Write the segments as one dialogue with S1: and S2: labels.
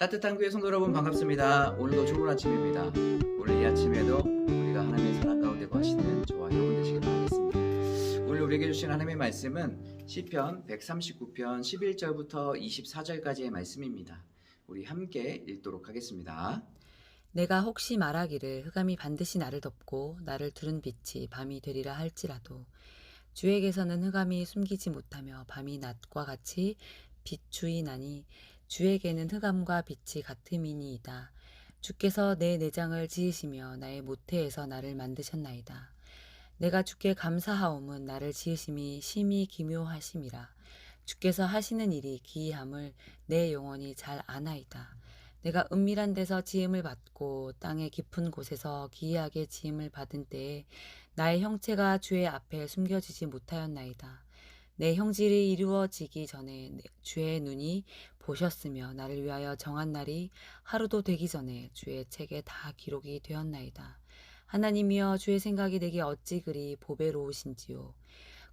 S1: 따뜻한 교회 성도 여러분 반갑습니다. 오늘도 좋은 아침입니다. 오늘 이 아침에도 우리가 하나님의 사랑 가운데 거하시는 저와 여러분 되시길 바라겠습니다. 오늘 우리에게 주신 하나님의 말씀은 시편 139편 11절부터 24절까지의 말씀입니다. 우리 함께 읽도록 하겠습니다.
S2: 내가 혹시 말하기를 흑암이 반드시 나를 덮고 나를 두른 빛이 밤이 되리라 할지라도 주에게서는 흑암이 숨기지 못하며 밤이 낮과 같이 비추이 나니 주에게는 흑암과 빛이 같음이니이다. 주께서 내 내장을 지으시며 나의 모태에서 나를 만드셨나이다. 내가 주께 감사하옴은 나를 지으심이 심히 기묘하심이라. 주께서 하시는 일이 기이함을 내 영혼이 잘 아나이다. 내가 은밀한 데서 지음을 받고 땅의 깊은 곳에서 기이하게 지음을 받은 때에 나의 형체가 주의 앞에 숨겨지지 못하였나이다. 내 형질이 이루어지기 전에 주의 눈이 보셨으며 나를 위하여 정한 날이 하루도 되기 전에 주의 책에 다 기록이 되었나이다. 하나님이여, 주의 생각이 내게 어찌 그리 보배로우신지요.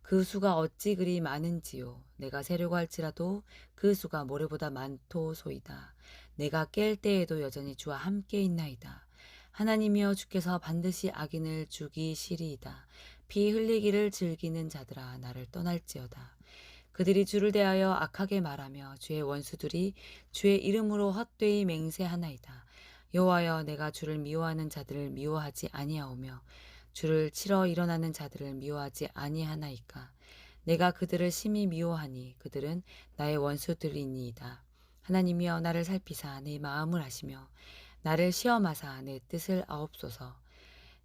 S2: 그 수가 어찌 그리 많은지요. 내가 세려고 할지라도 그 수가 모래보다 많도소이다. 내가 깰 때에도 여전히 주와 함께 있나이다. 하나님이여, 주께서 반드시 악인을 죽이시리이다. 피 흘리기를 즐기는 자들아, 나를 떠날지어다. 그들이 주를 대하여 악하게 말하며 주의 원수들이 주의 이름으로 헛되이 맹세하나이다. 여호와여, 내가 주를 미워하는 자들을 미워하지 아니하오며 주를 치러 일어나는 자들을 미워하지 아니하나이까. 내가 그들을 심히 미워하니 그들은 나의 원수들이니이다. 하나님이여, 나를 살피사 내 마음을 아시며 나를 시험하사 내 뜻을 아옵소서.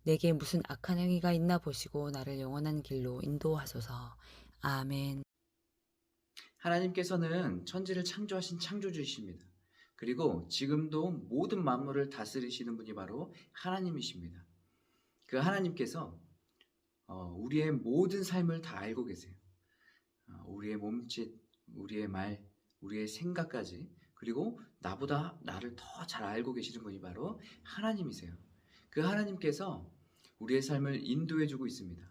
S2: 내게 무슨 악한 행위가 있나 보시고 나를 영원한 길로 인도하소서. 아멘.
S1: 하나님께서는 천지를 창조하신 창조주이십니다. 그리고 지금도 모든 만물을 다스리시는 분이 바로 하나님이십니다. 그 하나님께서 우리의 모든 삶을 다 알고 계세요. 우리의 몸짓, 우리의 말, 우리의 생각까지, 그리고 나보다 나를 더 잘 알고 계시는 분이 바로 하나님이세요. 그 하나님께서 우리의 삶을 인도해주고 있습니다.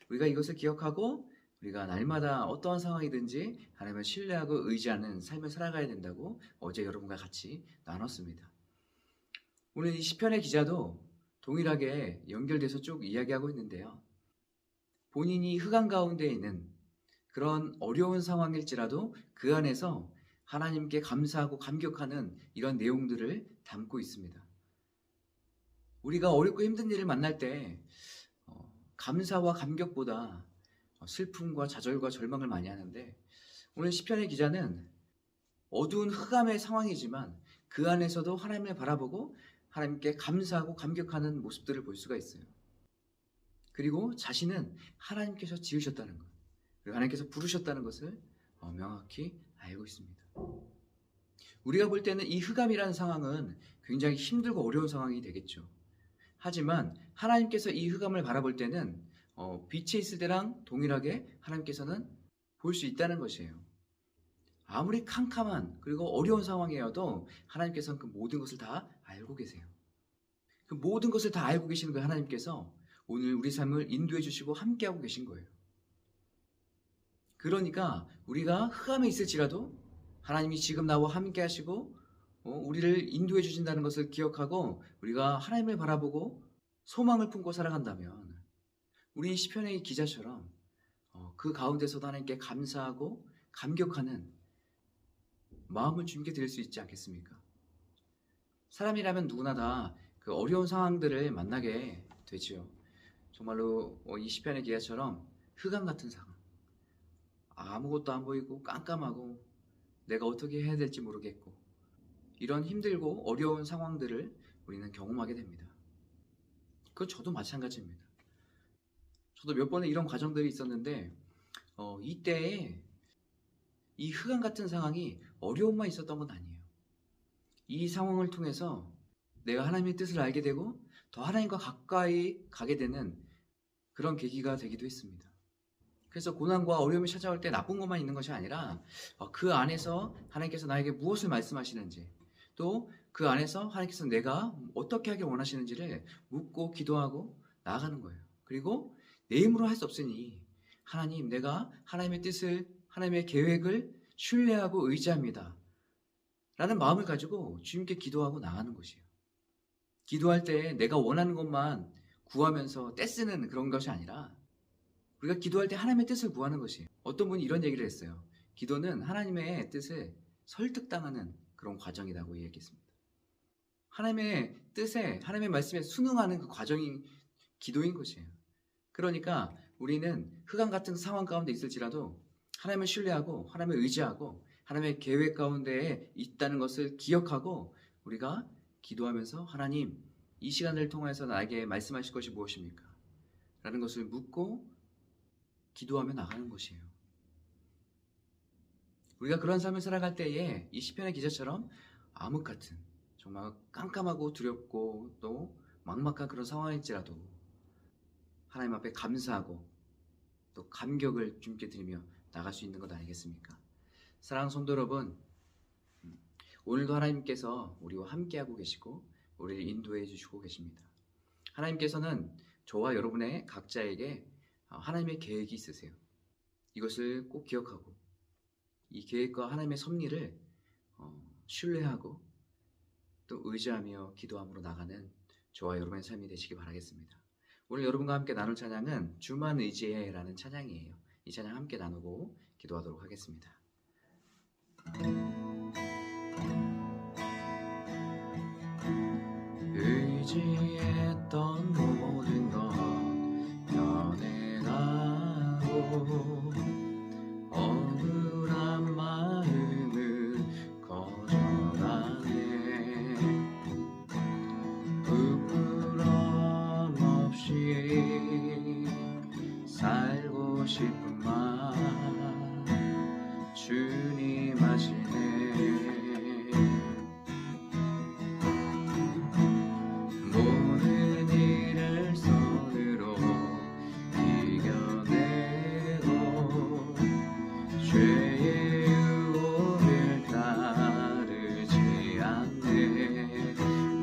S1: 우리가 이것을 기억하고 우리가 날마다 어떠한 상황이든지 하나님을 신뢰하고 의지하는 삶을 살아가야 된다고 어제 여러분과 같이 나눴습니다. 오늘 이 시편의 기자도 동일하게 연결돼서 쭉 이야기하고 있는데요. 본인이 흑암 가운데 있는 그런 어려운 상황일지라도 그 안에서 하나님께 감사하고 감격하는 이런 내용들을 담고 있습니다. 우리가 어렵고 힘든 일을 만날 때 감사와 감격보다 슬픔과 좌절과 절망을 많이 하는데, 오늘 시편의 기자는 어두운 흑암의 상황이지만 그 안에서도 하나님을 바라보고 하나님께 감사하고 감격하는 모습들을 볼 수가 있어요. 그리고 자신은 하나님께서 지으셨다는 것, 그리고 하나님께서 부르셨다는 것을 명확히 알고 있습니다. 우리가 볼 때는 이 흑암이라는 상황은 굉장히 힘들고 어려운 상황이 되겠죠. 하지만 하나님께서 이 흑암을 바라볼 때는 빛에 있을 때랑 동일하게 하나님께서는 볼 수 있다는 것이에요. 아무리 캄캄한 그리고 어려운 상황이어도 하나님께서는 그 모든 것을 다 알고 계세요. 그 모든 것을 다 알고 계시는 그 하나님께서 오늘 우리 삶을 인도해 주시고 함께하고 계신 거예요. 그러니까 우리가 흑암에 있을지라도 하나님이 지금 나와 함께 하시고 우리를 인도해 주신다는 것을 기억하고 우리가 하나님을 바라보고 소망을 품고 살아간다면 우리 시편의 기자처럼 그 가운데서도 하나님께 감사하고 감격하는 마음을 주님께 드릴 수 있지 않겠습니까? 사람이라면 누구나 다 그 어려운 상황들을 만나게 되지요. 정말로 이 시편의 기자처럼 흑암 같은 상황, 아무것도 안 보이고 깜깜하고 내가 어떻게 해야 될지 모르겠고, 이런 힘들고 어려운 상황들을 우리는 경험하게 됩니다. 그건 저도 마찬가지입니다. 저도 몇 번의 이런 과정들이 있었는데 이때에 이 흑암 같은 상황이 어려움만 있었던 건 아니에요. 이 상황을 통해서 내가 하나님의 뜻을 알게 되고 더 하나님과 가까이 가게 되는 그런 계기가 되기도 했습니다. 그래서 고난과 어려움이 찾아올 때 나쁜 것만 있는 것이 아니라 그 안에서 하나님께서 나에게 무엇을 말씀하시는지, 또 그 안에서 하나님께서 내가 어떻게 하길 원하시는지를 묻고 기도하고 나아가는 거예요. 그리고 내 힘으로 할 수 없으니 하나님, 내가 하나님의 뜻을, 하나님의 계획을 신뢰하고 의지합니다. 라는 마음을 가지고 주님께 기도하고 나가는 것이에요. 기도할 때 내가 원하는 것만 구하면서 떼쓰는 그런 것이 아니라 우리가 기도할 때 하나님의 뜻을 구하는 것이에요. 어떤 분이 이런 얘기를 했어요. 기도는 하나님의 뜻에 설득당하는 그런 과정이라고 얘기했습니다. 하나님의 뜻에, 하나님의 말씀에 순응하는 그 과정이 기도인 것이에요. 그러니까 우리는 흑암 같은 상황 가운데 있을지라도 하나님을 신뢰하고 하나님을 의지하고 하나님의 계획 가운데에 있다는 것을 기억하고 우리가 기도하면서 하나님, 이 시간을 통해서 나에게 말씀하실 것이 무엇입니까? 라는 것을 묻고 기도하며 나가는 것이에요. 우리가 그런 삶을 살아갈 때에 이 시편의 기자처럼 암흑 같은 정말 깜깜하고 두렵고 또 막막한 그런 상황일지라도 하나님 앞에 감사하고 또 감격을 주님께 드리며 나갈 수 있는 것 아니겠습니까? 사랑하는 성도 여러분, 오늘도 하나님께서 우리와 함께하고 계시고 우리를 인도해 주시고 계십니다. 하나님께서는 저와 여러분의 각자에게 하나님의 계획이 있으세요. 이것을 꼭 기억하고 이 계획과 하나님의 섭리를 신뢰하고 또 의지하며 기도함으로 나가는 저와 여러분의 삶이 되시기 바라겠습니다. 오늘 여러분과 함께 나눌 찬양은 주만 의지해라는 찬양이에요. 이 찬양 함께 나누고 기도하도록 하겠습니다. 의지했던 모든 것 변해가고 억울한 마음을 거절하네. 부끄럼 없이 살고 싶은 마음 주님 아시네. 모든 일을 손으로 이겨내고 죄의 유혹을 따르지 않네.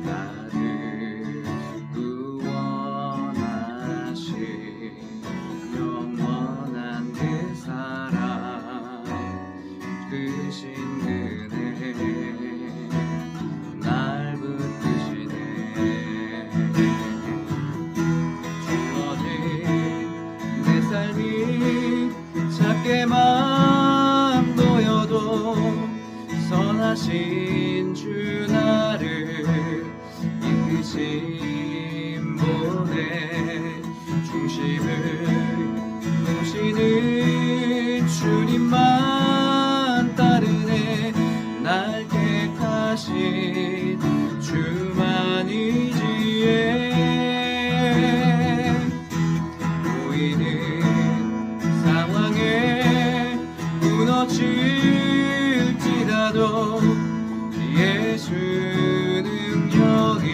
S1: 나를 구원하신 영원한 그 사랑 크신 그네 날 붙드시네. 주어진 내 삶이 작게만 보여도 선하신 주 나를 이끄신 분의 중심을 보시는 주님만 따르네. 날 택하신 주만 의지해. 보이는 상황에 무너질지라도 예수 능력이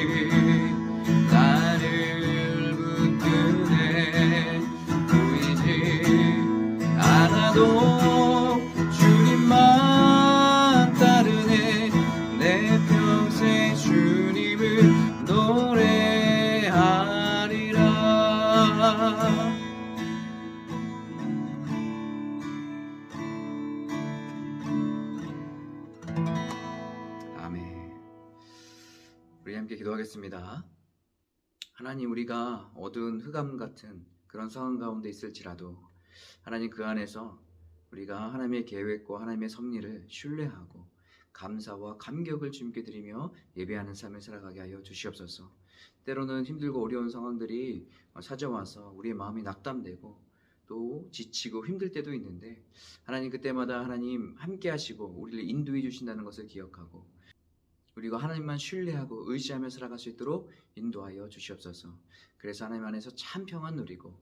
S1: 나를 붙드네. 보이지 않아도 주님만 따르네. 내 평생 주님을 노래하리라. 아멘. 우리 함께 기도하겠습니다. 하나님, 우리가 어두운 흑암 같은 그런 상황 가운데 있을지라도 하나님 그 안에서 우리가 하나님의 계획과 하나님의 섭리를 신뢰하고 감사와 감격을 주님께 드리며 예배하는 삶을 살아가게 하여 주시옵소서. 때로는 힘들고 어려운 상황들이 찾아와서 우리의 마음이 낙담되고 또 지치고 힘들 때도 있는데 하나님 그때마다 하나님 함께 하시고 우리를 인도해 주신다는 것을 기억하고 우리가 하나님만 신뢰하고 의지하며 살아갈 수 있도록 인도하여 주시옵소서. 그래서 하나님 안에서 참 평안 누리고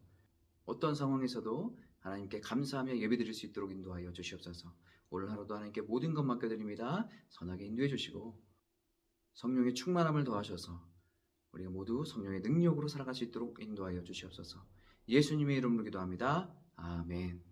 S1: 어떤 상황에서도 하나님께 감사하며 예배드릴 수 있도록 인도하여 주시옵소서. 오늘 하루도 하나님께 모든 것 맡겨드립니다. 선하게 인도해 주시고 성령의 충만함을 더하셔서 우리가 모두 성령의 능력으로 살아갈 수 있도록 인도하여 주시옵소서. 예수님의 이름으로 기도합니다. 아멘.